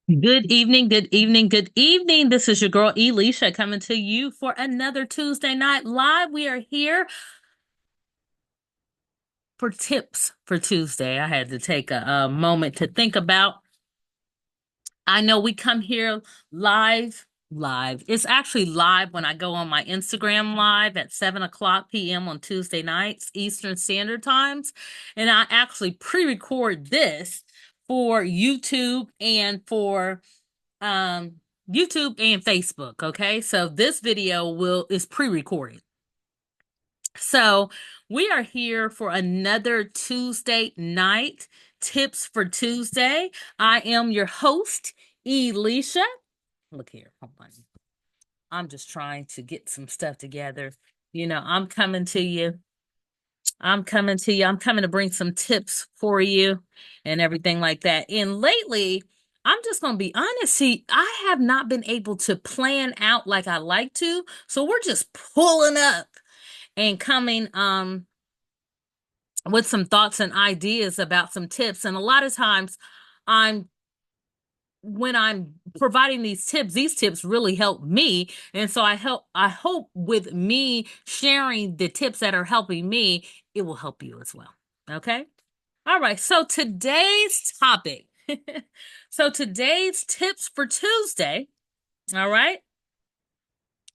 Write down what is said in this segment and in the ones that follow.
Good evening, good evening, good evening. This is your girl Elisha coming to you for another Tuesday night live. We are here for tips for Tuesday. I had to take a moment to think about. I know we come here live. It's actually live when I go on my Instagram live at 7 o'clock p.m. on Tuesday nights, Eastern Standard Times. And I actually pre-record this for um YouTube and Facebook, okay? So this video will is pre-recorded. So we are here for another Tuesday night tips for Tuesday. I am your host, Elisha. Look here, hold on. I'm just trying to get some stuff together. I'm coming to you. I'm coming to you. I'm coming to bring some tips for you and everything like that. And lately, I'm just going to be honest. See, I have not been able to plan out like I like to. So we're just pulling up and coming with some thoughts and ideas about some tips. And a lot of times I'm when I'm providing these tips really help me. And so I hope with me sharing the tips that are helping me, it will help you as well. Okay? All right. So today's topic. So today's tips for Tuesday, all right,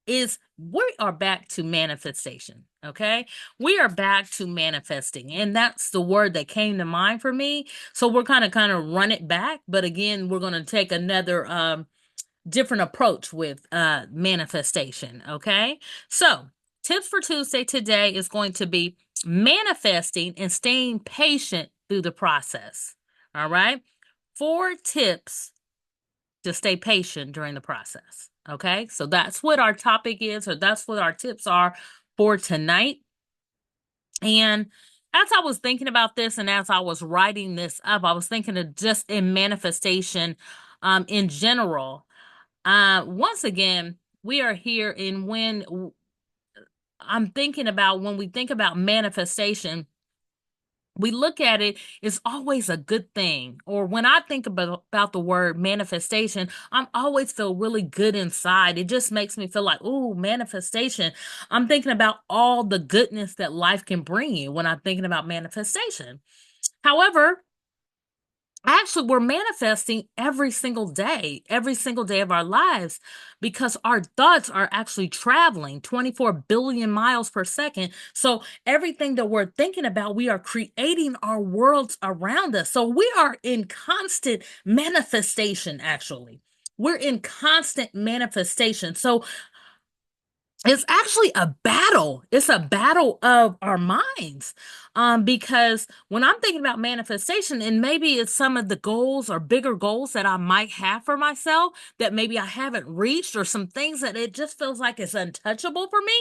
is we are back to manifestation. Okay. We are back to manifesting. And that's the word that came to mind for me. So we're kind of run it back. But again, we're going to take another different approach with manifestation. Okay. So tips for Tuesday today is going to be manifesting and staying patient through the process. All right. 4 tips to stay patient during the process. Okay. So that's what our topic is, or that's what our tips are for tonight. And as I was thinking about this and as I was writing this up, I was thinking of just in manifestation in general. Once again, we are here in I'm thinking about when we think about manifestation, we look at it, it's always a good thing. Or when I think about the word manifestation, I'm always feel really good inside. It just makes me feel like, ooh, manifestation. I'm thinking about all the goodness that life can bring you when I'm thinking about manifestation. However, actually, we're manifesting every single day of our lives, because our thoughts are actually traveling 24 billion miles per second. So, everything that we're thinking about, we are creating our worlds around us. So, we are in constant manifestation, actually. We're in constant manifestation. So, it's actually a battle. It's a battle of our minds. Because when I'm thinking about manifestation, and maybe it's some of the goals or bigger goals that I might have for myself that maybe I haven't reached, or some things that it just feels like it's untouchable for me.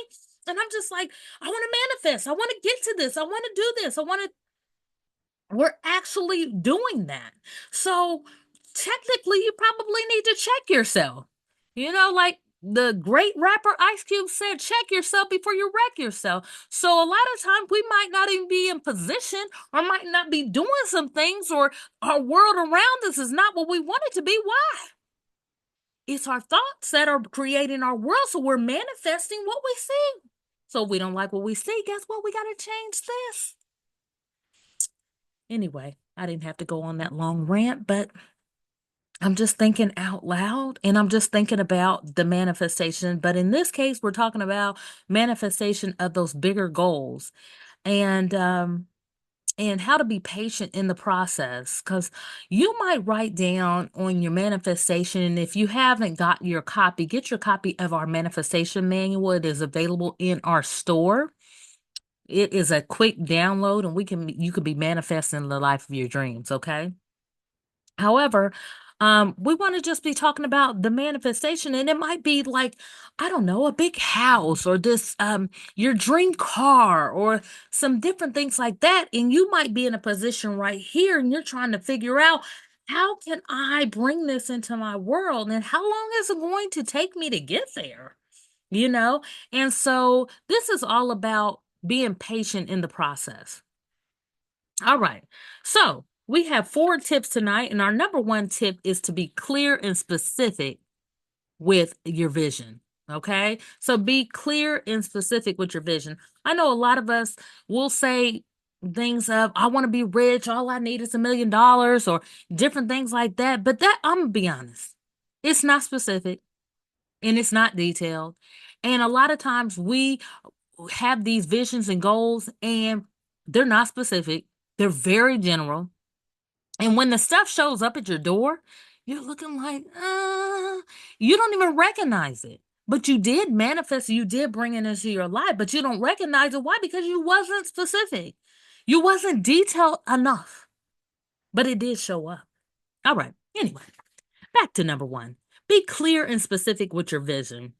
And I'm just like, I want to manifest. I want to get to this. I want to do this. We're actually doing that. So technically, you probably need to check yourself. Like the great rapper Ice Cube said, check yourself before you wreck yourself. So a lot of times we might not even be in position, or might not be doing some things, or our world around us is not what we want it to be. Why? It's our thoughts that are creating our world. So we're manifesting what we see. So if we don't like what we see, guess what? We got to change this. Anyway, I didn't have to go on that long rant, but I'm just thinking out loud, and I'm just thinking about the manifestation. But in this case, we're talking about manifestation of those bigger goals, and how to be patient in the process. Because you might write down on your manifestation, and if you haven't got your copy, get your copy of our manifestation manual. It is available in our store. It is a quick download, and you can be manifesting the life of your dreams. Okay. However, we want to just be talking about the manifestation, and it might be like, I don't know, a big house, or this your dream car, or some different things like that. And you might be in a position right here, and you're trying to figure out, how can I bring this into my world, and how long is it going to take me to get there? You know? And so this is all about being patient in the process. All right. So We have 4 tips tonight, and our number one tip is to be clear and specific with your vision. Okay. So be clear and specific with your vision. I know a lot of us will say things of, I want to be rich. All I need is $1 million or different things like that. But that, I'm going to be honest, it's not specific and it's not detailed. And a lot of times we have these visions and goals and they're not specific. They're very general. And when the stuff shows up at your door, you're looking like, you don't even recognize it. But you did manifest, you did bring it into your life, but you don't recognize it. Why? Because you wasn't specific. You wasn't detailed enough. But it did show up. All right. Anyway, back to number one. Be clear and specific with your vision.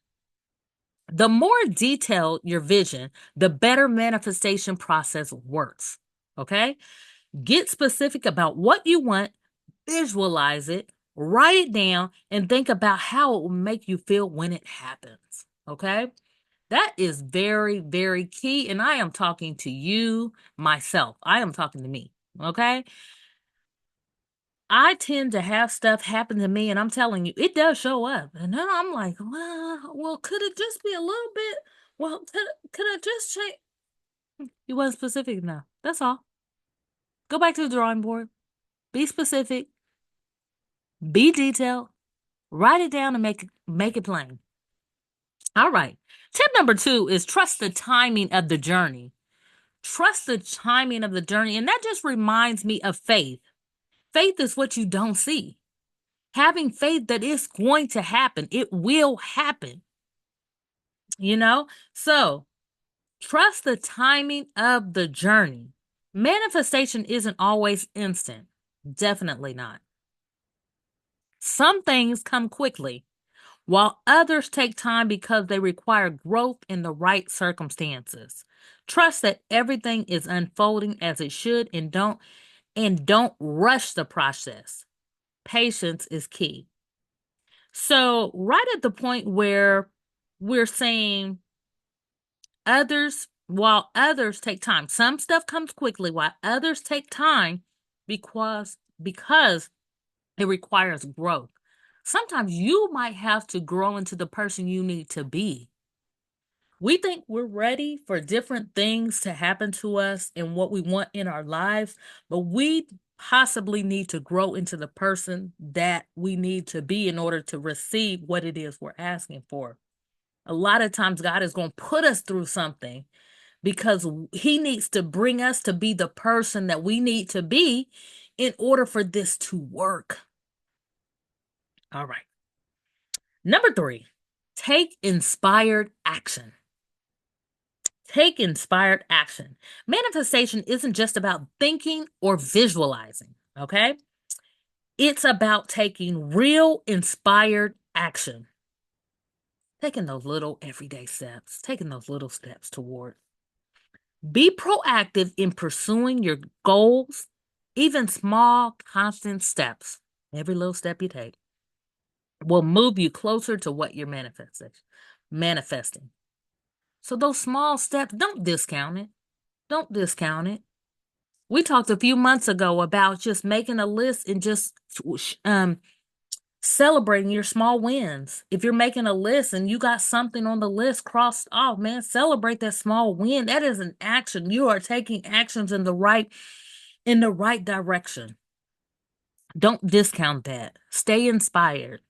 The more detailed your vision, the better manifestation process works. Okay? Get specific about what you want, visualize it, write it down, and think about how it will make you feel when it happens. Okay? That is very, very key. And I am talking to you, myself. I am talking to me. Okay? I tend to have stuff happen to me, and I'm telling you, it does show up. And then I'm like, well, could it just be a little bit? Well, could I just change? You wasn't specific enough. That's all. Go back to the drawing board. Be specific. Be detailed. Write it down and make it plain. All right. Tip number 2 is trust the timing of the journey. Trust the timing of the journey. And that just reminds me of faith. Faith is what you don't see. Having faith that it's going to happen. It will happen. You know? So trust the timing of the journey. Manifestation isn't always instant. Definitely not. Some things come quickly, while others take time because they require growth in the right circumstances. Trust that everything is unfolding as it should and don't rush the process. Patience is key. So, right at the point where we're saying while others take time, some stuff comes quickly while others take time because it requires growth. Sometimes you might have to grow into the person you need to be. We think we're ready for different things to happen to us and what we want in our lives, but we possibly need to grow into the person that we need to be in order to receive what it is we're asking for. A lot of times, God is going to put us through something because He needs to bring us to be the person that we need to be in order for this to work. All right. Number 3, take inspired action. Take inspired action. Manifestation isn't just about thinking or visualizing, okay? It's about taking real inspired action. Taking those little everyday steps, taking those little steps toward. Be proactive in pursuing your goals, even small, constant steps. Every little step you take will move you closer to what you're manifesting. So those small steps, don't discount it. Don't discount it. We talked a few months ago about just making a list and just celebrating your small wins. If you're making a list and you got something on the list crossed off, man, celebrate that small win. That is an action. You are taking actions in the right direction. Don't discount that. Stay inspired.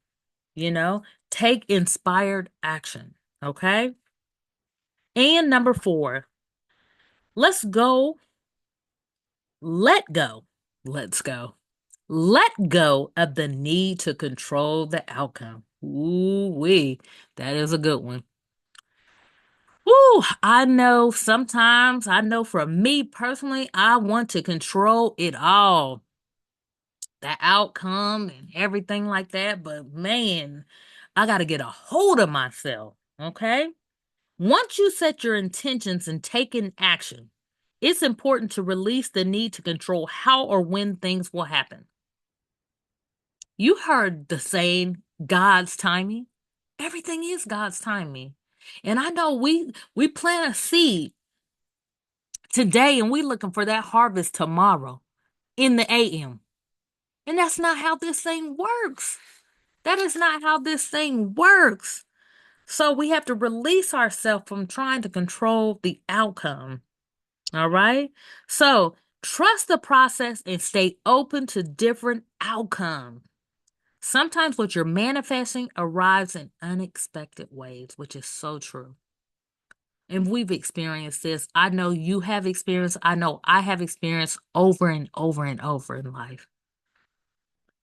Take inspired action. Okay? And number 4, let's go. Let go. Let's go. Let go of the need to control the outcome. Ooh-wee. That is a good one. Ooh, I know for me personally, I want to control it all. The outcome and everything like that. But man, I got to get a hold of myself. Okay? Once you set your intentions and take an action, it's important to release the need to control how or when things will happen. You heard the saying, God's timing. Everything is God's timing. And I know we plant a seed today and we looking for that harvest tomorrow. in the AM. And that's not how this thing works. That is not how this thing works. So we have to release ourselves from trying to control the outcome. All right. So trust the process and stay open to different outcomes. Sometimes what you're manifesting arrives in unexpected ways, which is so true. And we've experienced this. I know you have experienced, I know I have experienced over and over and over in life.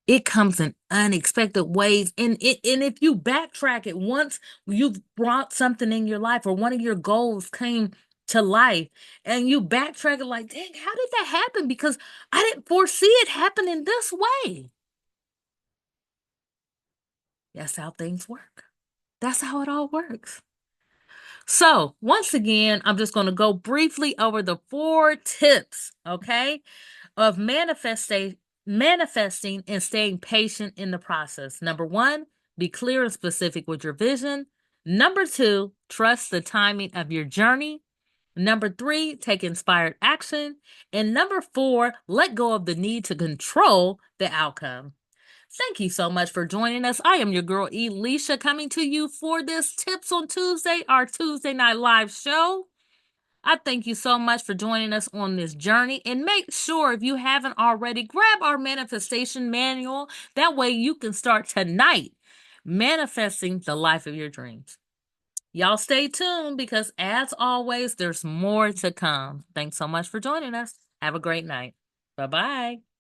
It comes in unexpected ways. And if you backtrack it, once you've brought something in your life or one of your goals came to life and you backtrack it like, dang, how did that happen? Because I didn't foresee it happening this way. That's how things work. That's how it all works. So, once again, I'm just going to go briefly over the 4 tips, okay, of manifesting and staying patient in the process. Number 1, be clear and specific with your vision. Number 2, trust the timing of your journey. Number 3, take inspired action. And number 4, let go of the need to control the outcome. Thank you so much for joining us. I am your girl, Elisha, coming to you for this Tips on Tuesday, our Tuesday Night Live show. I thank you so much for joining us on this journey. And make sure, if you haven't already, grab our manifestation manual. That way you can start tonight manifesting the life of your dreams. Y'all stay tuned because, as always, there's more to come. Thanks so much for joining us. Have a great night. Bye bye.